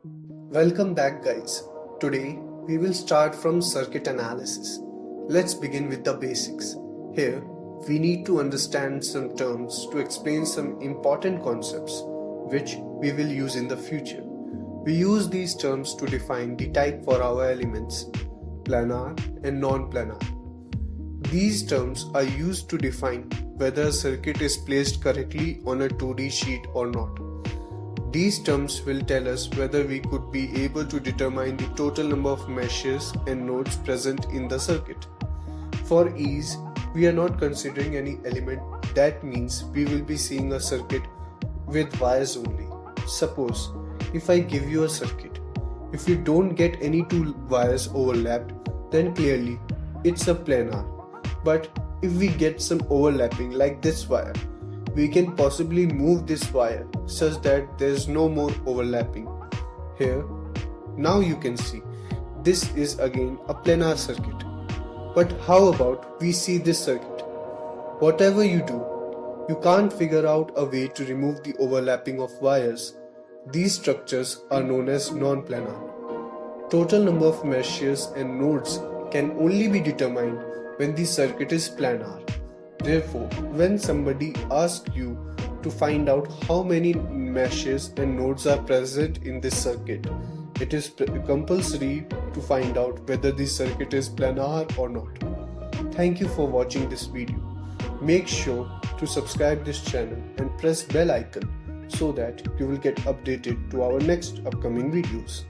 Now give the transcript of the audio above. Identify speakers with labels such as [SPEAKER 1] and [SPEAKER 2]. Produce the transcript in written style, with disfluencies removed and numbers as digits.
[SPEAKER 1] Welcome back guys. Today we will start from circuit analysis. Let's begin with the basics. Here we need to understand some terms to explain some important concepts which we will use in the future. We use these terms to define the type for our elements, planar and non-planar. These terms are used to define whether a circuit is placed correctly on a 2D sheet or not. These terms will tell us whether we could be able to determine the total number of meshes and nodes present in the circuit. For ease, we are not considering any element. That means we will be seeing a circuit with wires only. Suppose if I give you a circuit, if you don't get any two wires overlapped, then clearly it's a planar. But if we get some overlapping like this wire, we can possibly move this wire such that there is no more overlapping. Here, now you can see, this is again a planar circuit. But how about we see this circuit? Whatever you do, you can't figure out a way to remove the overlapping of wires. These structures are known as non-planar. Total number of meshes and nodes can only be determined when the circuit is planar. Therefore, when somebody asks you to find out how many meshes and nodes are present in this circuit, it is compulsory to find out whether the circuit is planar or not. Thank you for watching this video. Make sure to subscribe this channel and press bell icon so that you will get updated to our next upcoming videos.